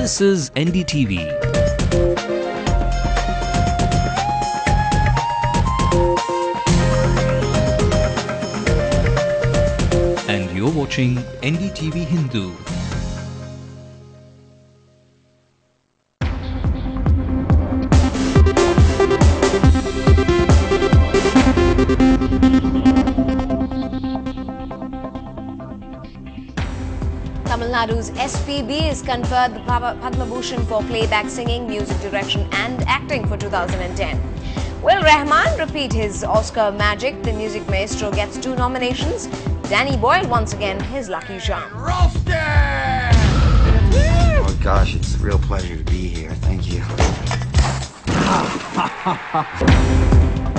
This is NDTV. And you're watching NDTV Hindu. Tamil Nadu's SPB is conferred the Padma Bhushan for playback singing, music direction and acting for 2010. Will Rahman repeat his Oscar magic? The music maestro gets 2 nominations. Danny Boyle once again his lucky charm. Roasted! Oh gosh, it's a real pleasure to be here. Thank you.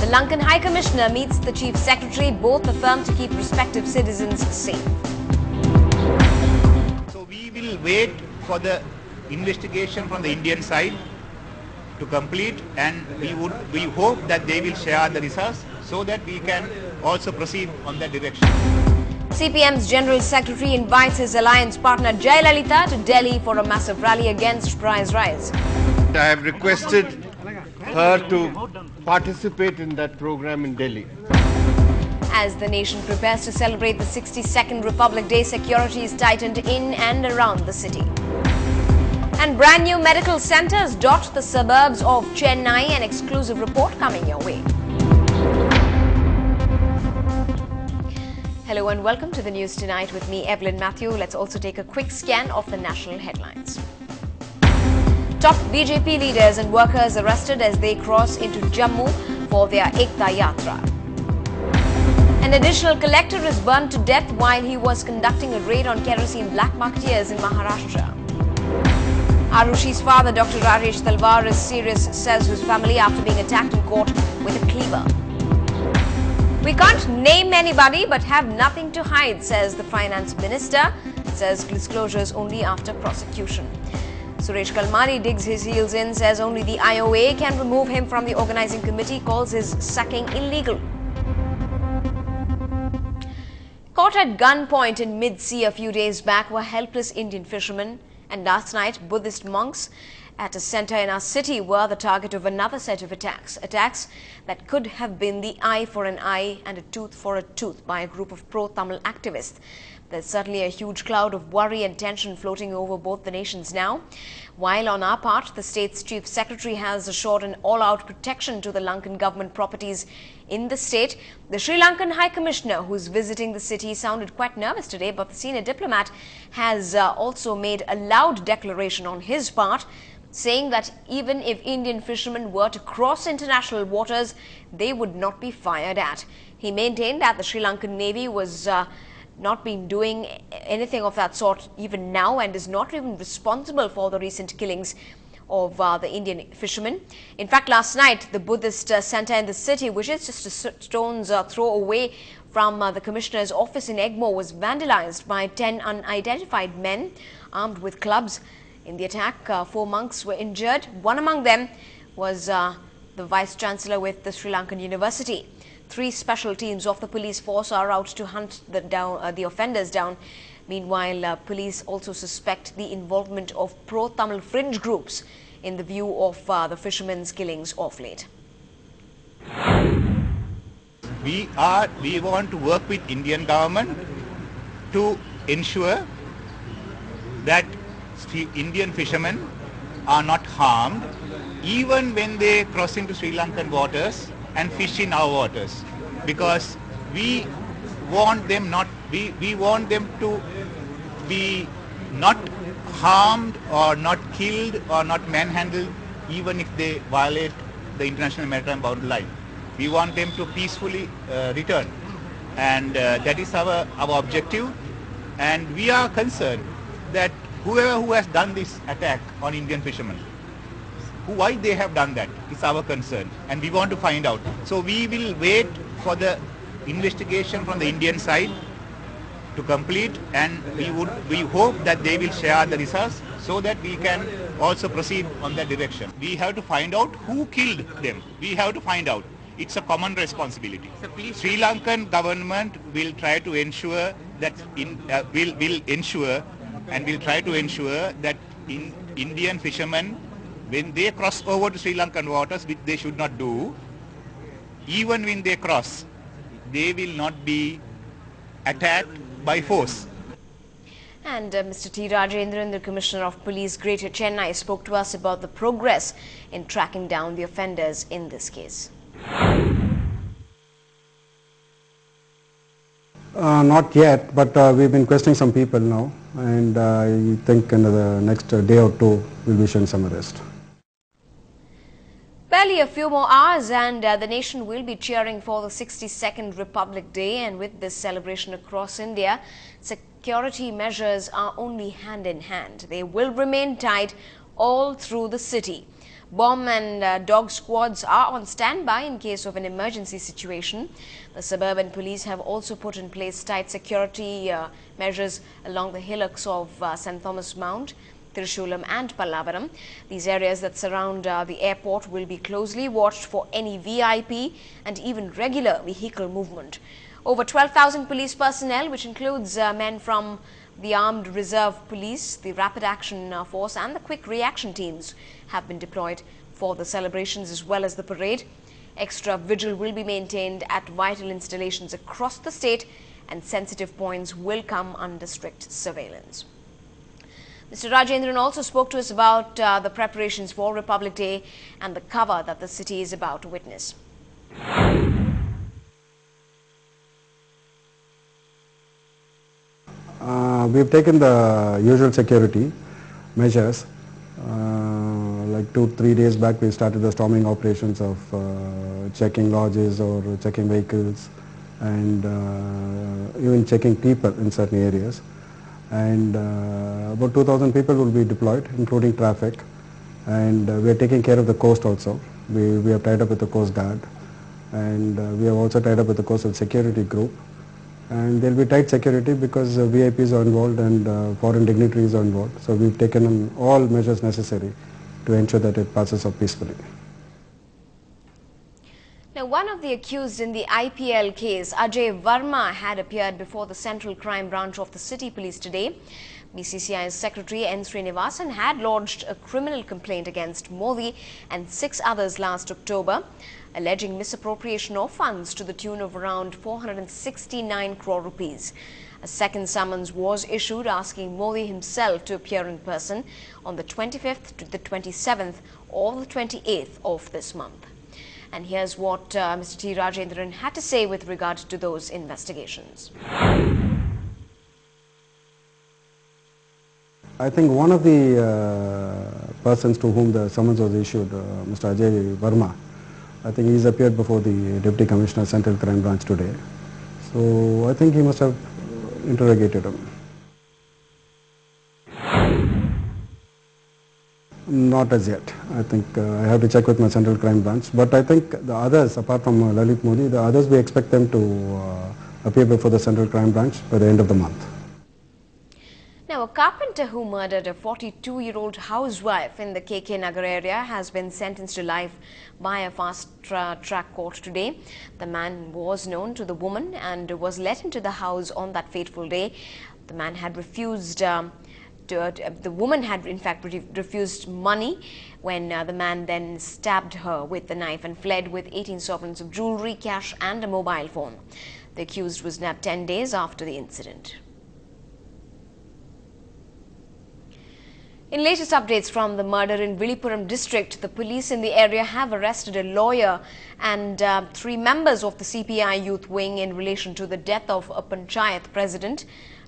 The Lankan High Commissioner meets the Chief Secretary. Both affirm to keep respective citizens safe. We will wait for the investigation from the Indian side to complete, and we hope that they will share the results so that we can also proceed on that direction. CPM's General Secretary invites his alliance partner Jayalalitha to Delhi for a massive rally against price rise. I have requested her to participate in that program in Delhi. As the nation prepares to celebrate the 62nd Republic Day, security is tightened in and around the city. And brand new medical centers dot the suburbs of Chennai. An exclusive report coming your way. Hello and welcome to the news tonight with me, Evelyn Matthew. Let's also take a quick scan of the national headlines. Top BJP leaders and workers arrested as they cross into Jammu for their Ekta Yatra. An additional collector is burnt to death while he was conducting a raid on kerosene black marketeers in Maharashtra. Arushi's father, Dr. Rajesh Talwar, is serious, says his family, after being attacked in court with a cleaver. We can't name anybody but have nothing to hide, says the finance minister. Says disclosures only after prosecution. Suresh Kalmari digs his heels in, says only the IOA can remove him from the organizing committee, calls his sacking illegal. Caught at gunpoint in mid-sea a few days back were helpless Indian fishermen, and last night Buddhist monks at a center in our city were the target of another set of attacks. Attacks that could have been the eye for an eye and a tooth for a tooth by a group of pro-Tamil activists. There's certainly a huge cloud of worry and tension floating over both the nations now. While on our part, the state's chief secretary has assured an all-out protection to the Lankan government properties in the state, the Sri Lankan High Commissioner, who's visiting the city, sounded quite nervous today, but the senior diplomat has also made a loud declaration on his part, saying that even if Indian fishermen were to cross international waters, they would not be fired at. He maintained that the Sri Lankan Navy was not been doing anything of that sort even now and is not even responsible for the recent killings of the Indian fishermen. In fact, last night, the Buddhist center in the city, which is just a stone's throw away from the commissioner's office in Egmore, was vandalized by 10 unidentified men armed with clubs. In the attack, 4 monks were injured. One among them was the vice-chancellor with the Sri Lankan University. 3 special teams of the police force are out to hunt the offenders down. Meanwhile, police also suspect the involvement of pro-Tamil fringe groups in the view of the fishermen's killings of late. We want to work with Indian government to ensure that Indian fishermen are not harmed even when they cross into Sri Lankan waters and fish in our waters, because we want them to be not harmed or not killed or not manhandled even if they violate the international maritime boundary line. We want them to peacefully return, and that is our objective. And we are concerned that whoever who has done this attack on Indian fishermen, why they have done that is our concern, and we want to find out. So we will wait for the investigation from the Indian side to complete, and we hope that they will share the results so that we can also proceed on that direction. We have to find out who killed them. We have to find out. It's a common responsibility. Sri Lankan government will try to ensure that will ensure and will try to ensure that Indian fishermen, when they cross over to Sri Lankan waters, which they should not do, even when they cross, they will not be attacked by force. And Mr. T. Rajendran, the Commissioner of Police, Greater Chennai, spoke to us about the progress in tracking down the offenders in this case. Not yet, but we've been questioning some people now, and I think in the next day or two we'll be showing some arrest. Barely a few more hours and the nation will be cheering for the 62nd Republic Day, and with this celebration across India, security measures are only hand in hand. They will remain tight all through the city. Bomb and dog squads are on standby in case of an emergency situation. The suburban police have also put in place tight security measures along the hillocks of St. Thomas Mount, Tiruchulam and Pallavaram. These areas that surround the airport will be closely watched for any VIP and even regular vehicle movement. Over 12,000 police personnel, which includes men from the Armed Reserve Police, the Rapid Action Force and the Quick Reaction Teams, have been deployed for the celebrations as well as the parade. Extra vigil will be maintained at vital installations across the state, and sensitive points will come under strict surveillance. Mr. Rajendran also spoke to us about the preparations for Republic Day and the cover that the city is about to witness. We've taken the usual security measures. Like 2-3 days back we started the storming operations of checking lodges or checking vehicles and even checking people in certain areas. And about 2,000 people will be deployed, including traffic, and we are taking care of the coast also. We have tied up with the Coast Guard, and we have also tied up with the Coastal Security Group, and there will be tight security because VIPs are involved and foreign dignitaries are involved. So we've taken all measures necessary to ensure that it passes off peacefully. Now, one of the accused in the IPL case, Ajay Verma, had appeared before the Central Crime Branch of the City Police today. BCCI's Secretary N. Srinivasan had lodged a criminal complaint against Modi and 6 others last October, alleging misappropriation of funds to the tune of around 469 crore rupees. A second summons was issued asking Modi himself to appear in person on the 25th to the 27th or the 28th of this month. And here's what Mr. T. Rajendran had to say with regard to those investigations. I think one of the persons to whom the summons was issued, Mr. Ajay Verma, I think he's appeared before the Deputy Commissioner Central Crime Branch today. So I think he must have interrogated him. Not as yet. I think I have to check with my Central Crime Branch. But I think the others, apart from Lalit Modi, the others we expect them to appear before the Central Crime Branch by the end of the month. Now, a carpenter who murdered a 42-year-old housewife in the KK Nagar area has been sentenced to life by a fast-track court today. The man was known to the woman and was let into the house on that fateful day. The man had refused the woman had in fact refused money when the man then stabbed her with the knife and fled with 18 sovereigns of jewellery, cash and a mobile phone. The accused was nabbed 10 days after the incident. In latest updates from the murder in Villupuram district, the police in the area have arrested a lawyer and 3 members of the CPI youth wing in relation to the death of a panchayat president.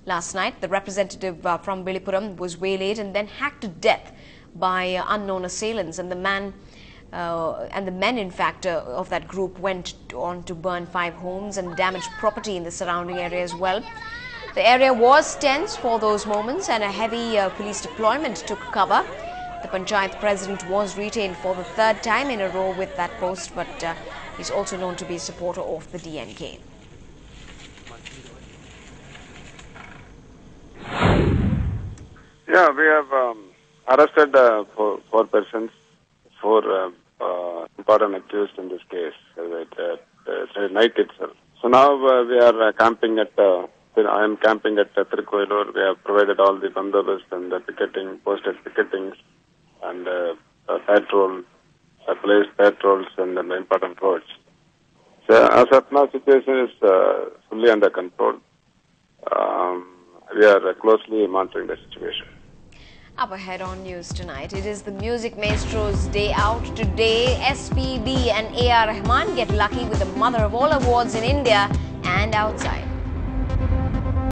Last night, the representative from Villupuram was waylaid and then hacked to death by unknown assailants, and the men in fact of that group went on to burn 5 homes and damage property in the surrounding area as well. The area was tense for those moments and a heavy police deployment took cover. The panchayat president was retained for the 3rd time in a row with that post, but he's also known to be a supporter of the DNK. Yeah, we have arrested 4 persons, 4 important accused in this case, night itself. So now we are camping at, I am camping at Tirukoilur. We have provided all the bandobast and the picketing, posted picketings and police patrols in the important roads. So as of now, situation is fully under control. We are closely monitoring the situation. Up ahead on News Tonight, it is the Music Maestro's day out. Today, SPB and A.R. Rahman get lucky with the mother of all awards in India and outside.